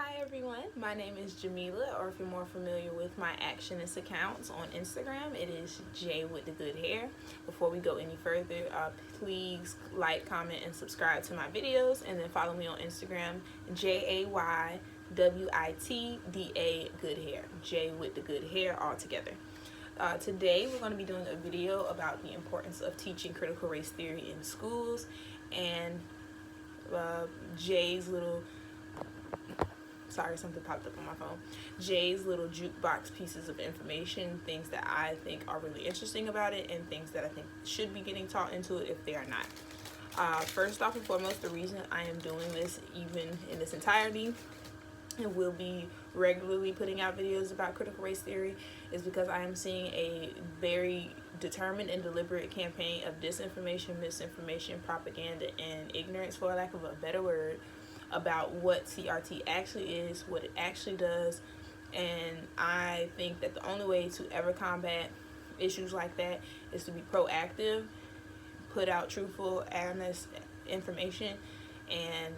Hi everyone, my name is Jamila, or if you're more familiar with my Actionist accounts on Instagram, it is Jay with the good hair. Before we go any further, please like, comment, and subscribe to my videos, and then follow me on Instagram, JAYWITDA good hair, Jay with the good hair all together. Today we're going to be doing a video about the importance of teaching critical race theory in schools, and Jay's little something popped up on my phone. Jay's little jukebox pieces of information, things that I think are really interesting about it, and things that I think should be getting taught into it if they are not. First off and foremost, the reason I am doing this, even in its entirety, and will be regularly putting out videos about critical race theory, is because I am seeing a very determined and deliberate campaign of disinformation, misinformation, propaganda, and ignorance, for lack of a better word, about what CRT actually is, what it actually does. And I think that the only way to ever combat issues like that is to be proactive, put out truthful, honest information, and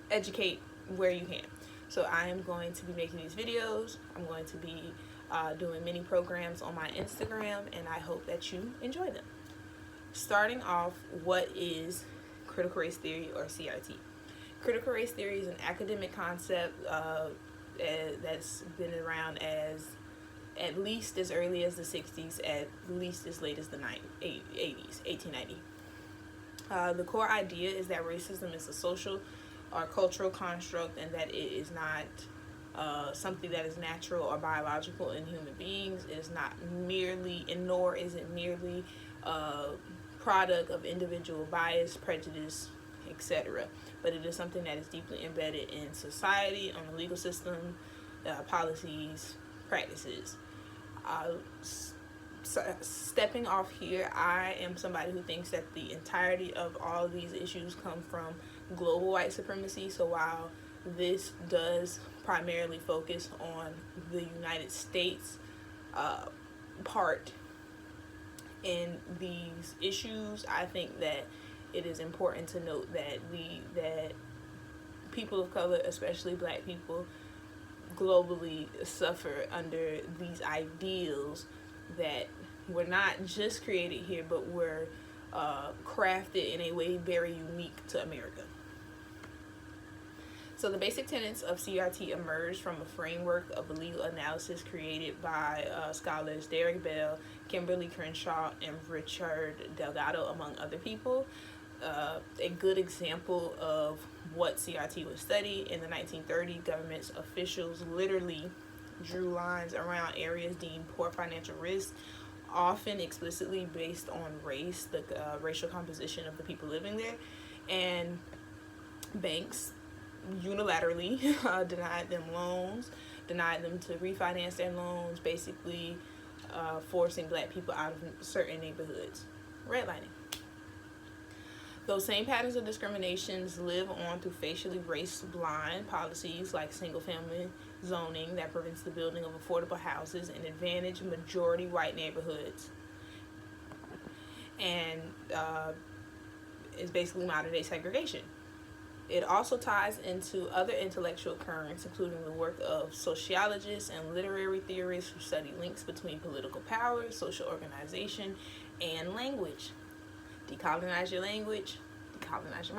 educate where you can. So I am going to be making these videos. I'm going to be doing mini programs on my Instagram, and I hope that you enjoy them. Starting off, what is critical race theory, or CRT? Critical race theory is an academic concept that's been around at least as early as the 60s, at least as late as the 80s, 1890. The core idea is that racism is a social or cultural construct, and that it is not something that is natural or biological in human beings. It is not merely, and nor is it merely product of individual bias, prejudice, etc. But it is something that is deeply embedded in society, on the legal system, policies, practices. Stepping off here, I am somebody who thinks that the entirety of all of these issues come from global white supremacy. So while this does primarily focus on the United States part in these issues, I think that it is important to note that people of color, especially Black people, globally suffer under these ideals that were not just created here, but were crafted in a way very unique to America. So the basic tenets of CRT emerged from a framework of legal analysis created by scholars Derek Bell, Kimberly Crenshaw, and Richard Delgado, among other people. A good example of what CRT was studied: in the 1930s, government officials literally drew lines around areas deemed poor financial risk, often explicitly based on race, the racial composition of the people living there, and banks unilaterally denied them loans, denied them to refinance their loans, basically forcing Black people out of certain neighborhoods. Redlining. Those same patterns of discriminations live on through facially race-blind policies like single-family zoning that prevents the building of affordable houses in advantaged majority white neighborhoods, and is basically modern-day segregation. It also ties into other intellectual currents, including the work of sociologists and literary theorists who study links between political power, social organization, and language. Decolonize your language, decolonize your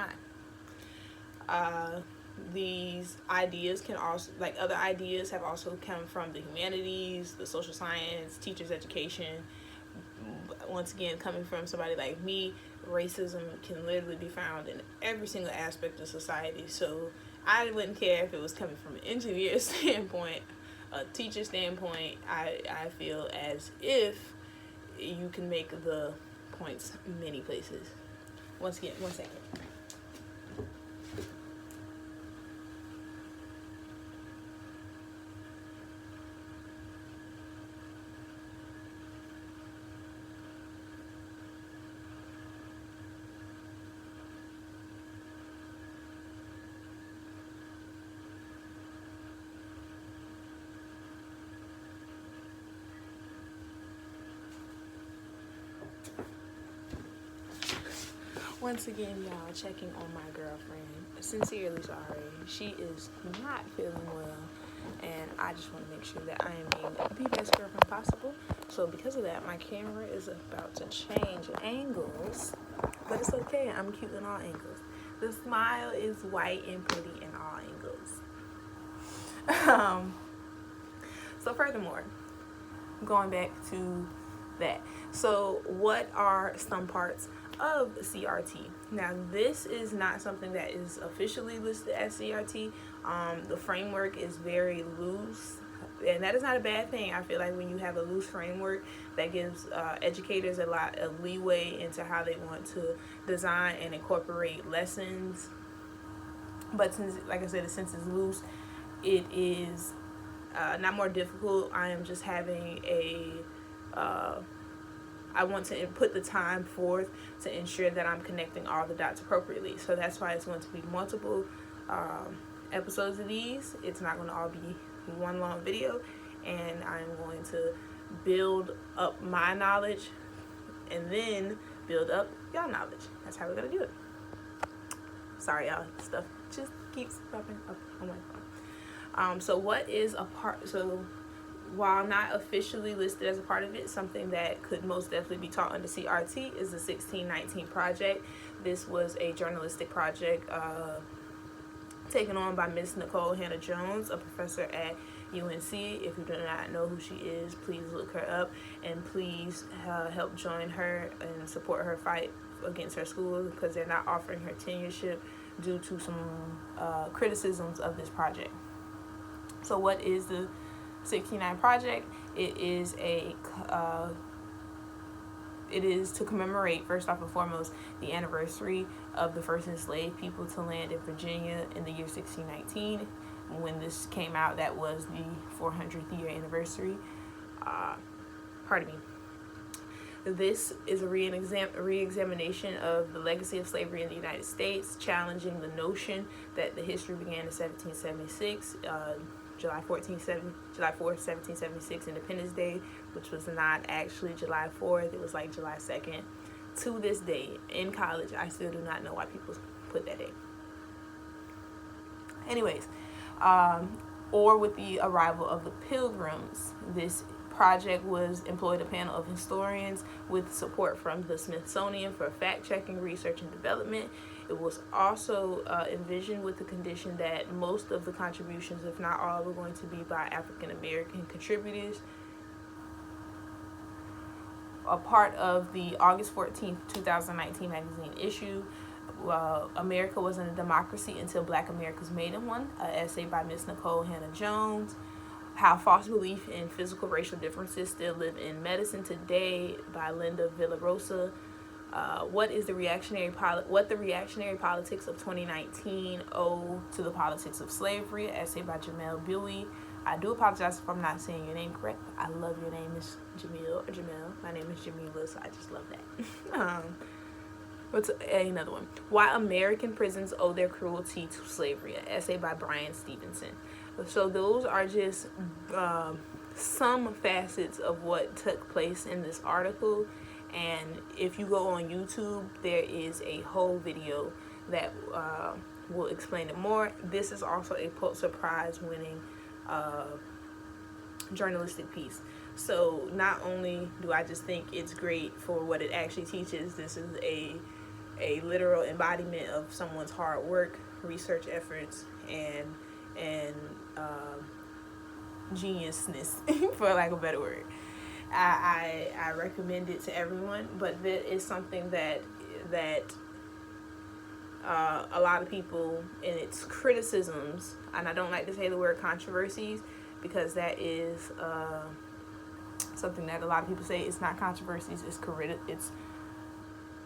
mind. These ideas can also, like other ideas, have also come from the humanities, the social science, teachers' education. Once again, coming from somebody like me, racism can literally be found in every single aspect of society. So I wouldn't care if it was coming from an engineer standpoint, a teacher standpoint. I feel as if you can make the points many places. Once again, 1 second. Once again, y'all, checking on my girlfriend. sincerely sorry. She is not feeling well, and I just want to make sure that I am being the best girlfriend possible. So because of that, my camera is about to change angles, but it's okay. I'm cute in all angles. The smile is white and pretty in all angles. So furthermore, going back to that. So what are some parts of CRT? Now, this is not something that is officially listed as CRT. The framework is very loose, and that is not a bad thing. I feel like when you have a loose framework, that gives educators a lot of leeway into how they want to design and incorporate lessons. But since, like I said, since it's loose, it is not more difficult. I am just having I want to put the time forth to ensure that I'm connecting all the dots appropriately. So that's why it's going to be multiple episodes of these. It's not going to all be one long video, and I'm going to build up my knowledge and then build up y'all knowledge. That's how we're going to do it. Sorry, y'all. Stuff just keeps popping up on my phone. So what is a part? So while not officially listed as a part of it, something that could most definitely be taught under CRT is the 1619 project. This was a journalistic project taken on by Miss Nicole Hannah-Jones, a professor at UNC. If you do not know who she is, please look her up, and please help join her and support her fight against her school, because they're not offering her tenureship due to some criticisms of this project. So what is the 69 project? It is to commemorate, first off and foremost, the anniversary of the first enslaved people to land in Virginia in the year 1619. When this came out, that was the 400th year anniversary. Pardon me. This is a re-examination of the legacy of slavery in the United States, challenging the notion that the history began in 1776. July 4th, 1776, Independence Day, which was not actually July 4th. It was like July 2nd. To this day, in college, I still do not know why people put that day. Anyways, or with the arrival of the Pilgrims, this project was employed a panel of historians with support from the Smithsonian for fact-checking, research, and development. It was also envisioned with the condition that most of the contributions, if not all, were going to be by African American contributors. A part of the August 14th, 2019 magazine issue, America Wasn't a Democracy Until Black America's Made It One, an essay by Miss Nicole Hannah-Jones. How False Belief in Physical Racial Differences Still Live in Medicine Today by Linda Villarosa. What the reactionary politics of 2019 owe to the politics of slavery, an essay by Jamel Bowie. I do apologize if I'm not saying your name correct. I love your name, Miss Jamil or Jamel. My name is Jamila, so I just love that. What's another one? Why American Prisons Owe Their Cruelty to Slavery, an essay by Brian Stevenson. So those are just some facets of what took place in this article. And if you go on YouTube, there is a whole video that will explain it more. This is also a Pulitzer Prize winning journalistic piece. So not only do I just think it's great for what it actually teaches, this is a literal embodiment of someone's hard work, research efforts, and geniusness, for lack of a better word. I recommend it to everyone, but that is something that a lot of people in its criticisms, and I don't like to say the word controversies, because that is something that a lot of people say. It's not controversies, it's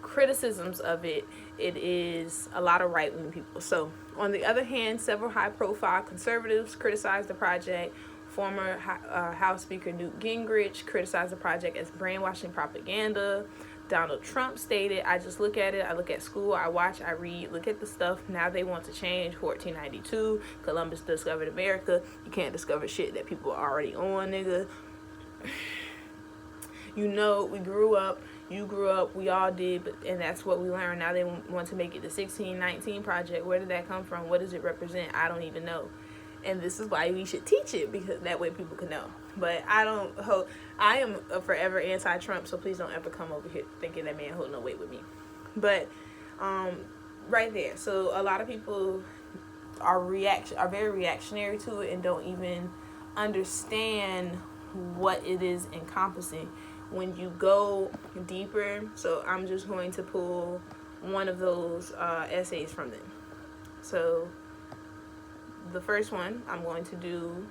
criticisms of it. It is a lot of right-wing people. So on the other hand, several high-profile conservatives criticized the project. Former House Speaker Newt Gingrich criticized the project as brainwashing propaganda. Donald Trump stated, I just look at it, I look at school, I watch, I read, look at the stuff. Now they want to change 1492. Columbus discovered America. You can't discover shit that people are already on, nigga. You know, we grew up, you grew up, we all did, and that's what we learned. Now they want to make it the 1619 project. Where did that come from? What does it represent? I don't even know. And this is why we should teach it, because that way people can know. But I am a forever anti-Trump, so please don't ever come over here thinking that man hold no weight with me. But right there, so a lot of people are very reactionary to it and don't even understand what it is encompassing. When you go deeper, so I'm just going to pull one of those essays from them. So the first one I'm going to do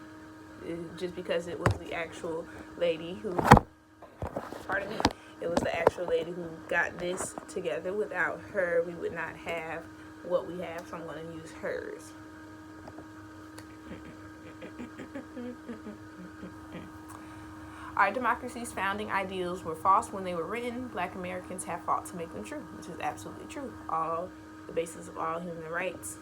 is just because it was the actual lady who, pardon me, it was the actual lady who got this together. Without her, we would not have what we have, so I'm going to use hers. Our democracy's founding ideals were false when they were written. Black Americans have fought to make them true, which is absolutely true. All the basis of all human rights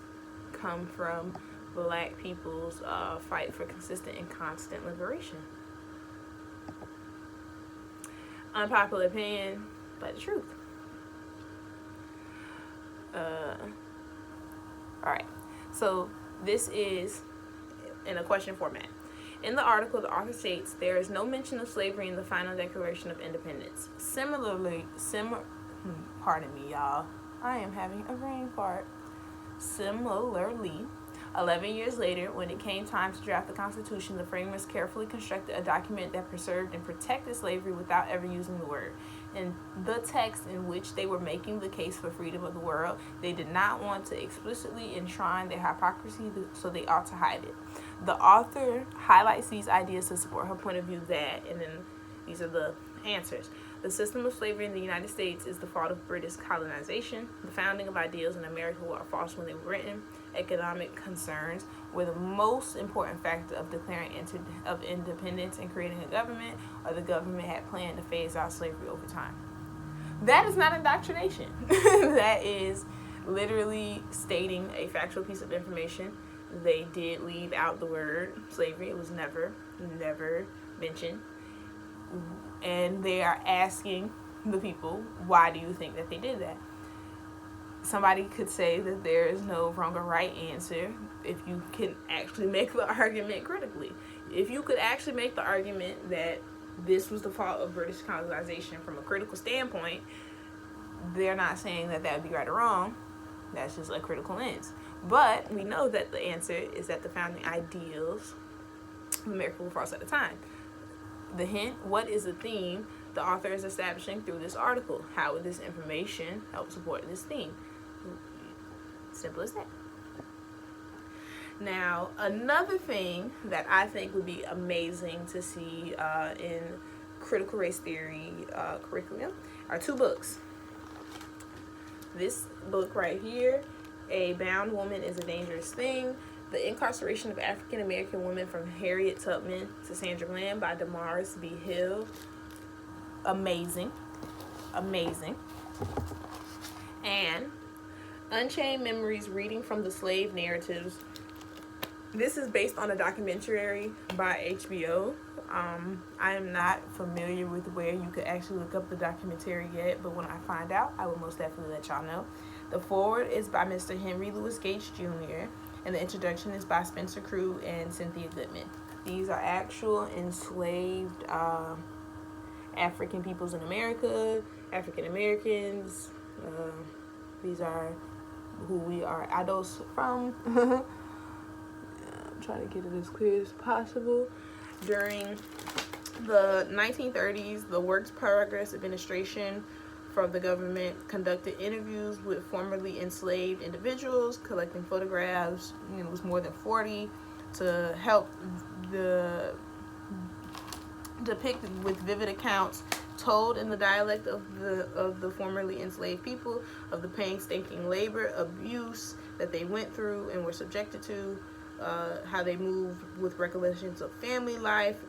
come from Black people's fight for consistent and constant liberation. Unpopular opinion, but the truth. Alright, so this is in a question format. In the article, the author states, there is no mention of slavery in the final Declaration of Independence. Pardon me, y'all. I am having a brain fart. Similarly, 11 years later, when it came time to draft the Constitution, the framers carefully constructed a document that preserved and protected slavery without ever using the word. In the text in which they were making the case for freedom of the world, they did not want to explicitly enshrine their hypocrisy, so they ought to hide it. The author highlights these ideas to support her point of view that, and then these are the answers. The system of slavery in the United States is the fault of British colonization. The founding of ideals in America were false when they were written. Economic concerns were the most important factor of declaring of independence and creating a government, or the government had planned to phase out slavery over time. That is not indoctrination. That is literally stating a factual piece of information. They did leave out the word slavery. It was never mentioned. And they are asking the people, why do you think that they did that? Somebody could say that there is no wrong or right answer if you can actually make the argument critically. If you could actually make the argument that this was the fault of British colonization from a critical standpoint, they're not saying that that would be right or wrong. That's just a critical lens. But we know that the answer is that the founding ideals of America were false at the time. The hint, what is the theme the author is establishing through this article? How would this information help support this theme? Simple as that. Now, another thing that I think would be amazing to see in critical race theory curriculum are two books. This book right here, A Bound Woman is a Dangerous Thing, The Incarceration of African American Women from Harriet Tubman to Sandra Bland by Damaris B. Hill. Amazing. And Unchained Memories, Reading from the Slave Narratives. This is based on a documentary by HBO. I am not familiar with where you could actually look up the documentary yet, but when I find out, I will most definitely let y'all know. The foreword is by Mr. Henry Louis Gates Jr., and the introduction is by Spencer Crew and Cynthia Goodman. These are actual enslaved African peoples in America, African Americans. These are who we are adults from. I'm trying to get it as clear as possible. During the 1930s, the Works Progress Administration from the government conducted interviews with formerly enslaved individuals, collecting photographs. It was more than 40 to help depict with vivid accounts told in the dialect of the formerly enslaved people of the painstaking labor, abuse that they went through and were subjected to, how they moved with recollections of family life,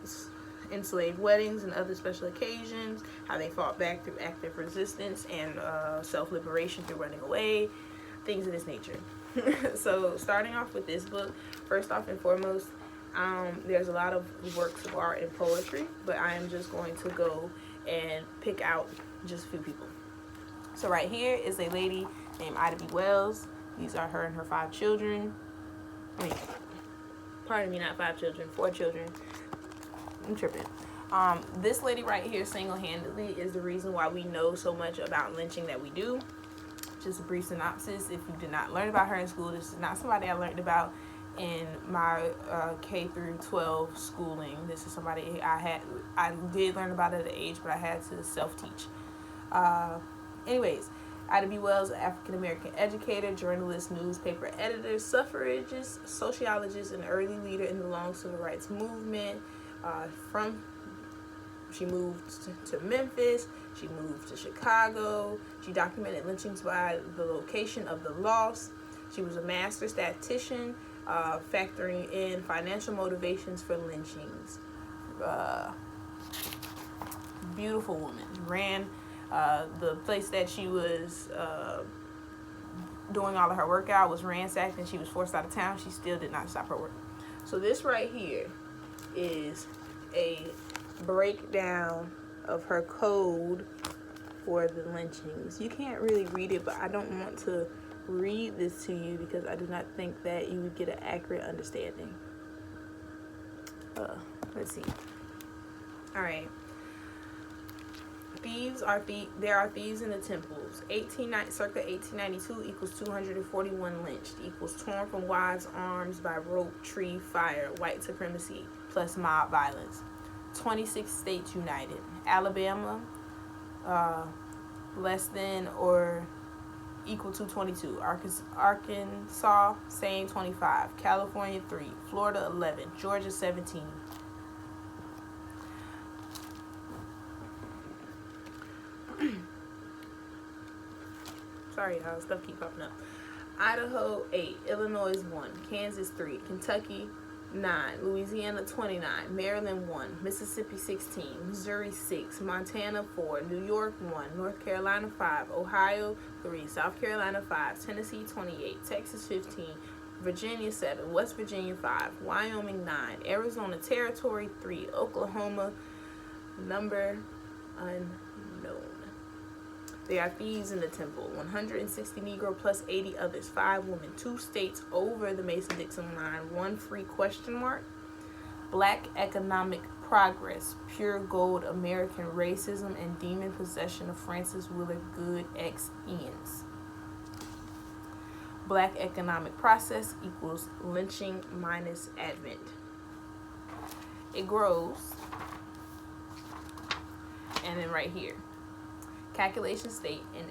enslaved weddings and other special occasions, how they fought back through active resistance and self-liberation through running away, things of this nature. So starting off with this book, first off and foremost, there's a lot of works of art and poetry, but I am just going to go and pick out just a few people. So right here is a lady named Ida B. Wells. These are her and her 5 children. Pardon me, not 5 children, 4 children. I'm tripping. This lady right here single-handedly is the reason why we know so much about lynching that we do. Just a brief synopsis. If you did not learn about her in school, this is not somebody I learned about in my K through 12 schooling. This is somebody I did learn about at an age, but I had to self-teach. Anyways, Ida B. Wells, an African-American educator, journalist, newspaper editor, suffragist, sociologist, and early leader in the long civil rights movement. She moved to Memphis. She moved to Chicago. She documented lynchings by the location of the loss. She was a master statistician, factoring in financial motivations for lynchings. Beautiful woman. Ran the place that she was doing all of her workout was ransacked, and she was forced out of town. She still did not stop her work. So this right here is a breakdown of her code for the lynchings. You can't really read it, but I don't want to read this to you because I do not think that you would get an accurate understanding. Let's see. All right. There are thieves in the temples. Circa 1892 equals 241 lynched, equals torn from wives' arms by rope, tree, fire, white supremacy, plus mob violence. 26 states united. Alabama, less than or equal to 22. Arkansas, same 25. California, 3. Florida, 11. Georgia, 17. Sorry, y'all. Stuff keep popping up. Idaho, 8. Illinois, 1. Kansas, 3. Kentucky, 9. Louisiana, 29. Maryland, 1. Mississippi, 16. Missouri, 6. Montana, 4. New York, 1. North Carolina, 5. Ohio, 3. South Carolina, 5. Tennessee, 28. Texas, 15. Virginia, 7. West Virginia, 5. Wyoming, 9. Arizona Territory, 3. Oklahoma, number unknown. There are thieves in the temple. 160 Negro plus 80 others. 5 women. 2 states over the Mason-Dixon line. 1 free ? Black economic progress. Pure gold American racism and demon possession of Francis Willard Good ex Ian's. Black economic process equals lynching minus advent. It grows. And then right here. Calculations state and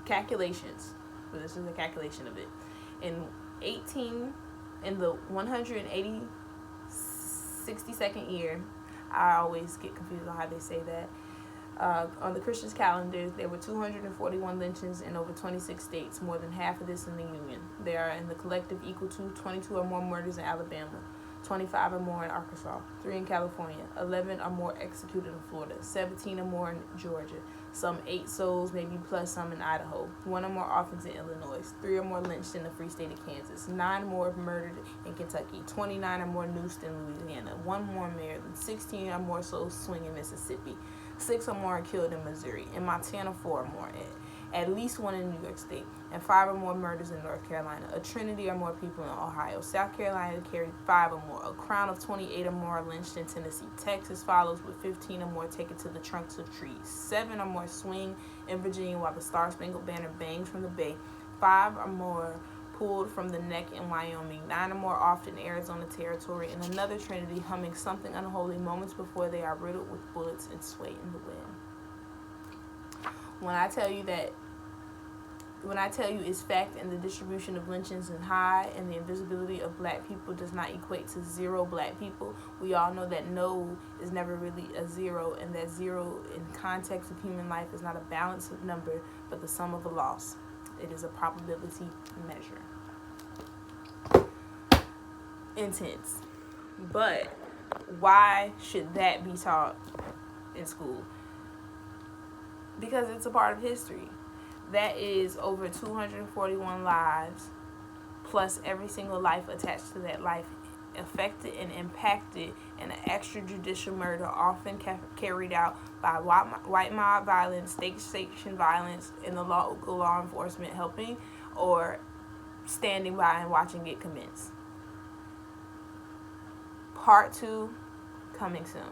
calculations, but this is a calculation of it. In the 162nd year, I always get confused on how they say that. On the Christian calendar, there were 241 lynchings in over 26 states, more than half of this in the Union. They are in the collective equal to 22 or more murders in Alabama, 25 or more in Arkansas, 3 in California, 11 or more executed in Florida, 17 or more in Georgia, some 8 souls, maybe plus some in Idaho, 1 or more orphans in Illinois, 3 or more lynched in the free state of Kansas, 9 more murdered in Kentucky, 29 or more noosed in Louisiana, 1 more in Maryland, 16 or more souls swing in Mississippi, 6 or more are killed in Missouri, in Montana 4 or more, at least 1 in New York State, and 5 or more murders in North Carolina, a trinity or more people in Ohio. South Carolina carried 5 or more, a crown of 28 or more are lynched in Tennessee. Texas follows with 15 or more taken to the trunks of trees. 7 or more swing in Virginia while the Star-Spangled Banner bangs from the bay. 5 or more pulled from the neck in Wyoming. 9 or more off in Arizona Territory, and another trinity humming something unholy moments before they are riddled with bullets and sway in the wind. When I tell you it's fact and the distribution of lynchings is high and the invisibility of black people does not equate to 0 black people, we all know that no is never really a 0, and that 0 in context of human life is not a balanced number but the sum of a loss. It is a probability measure. Intense. But why should that be taught in school? Because it's a part of history. That is over 241 lives, plus every single life attached to that life affected and impacted in an extrajudicial murder, often carried out by white mob violence, state-sanctioned violence, and the local law enforcement helping or standing by and watching it commence. Part 2 coming soon.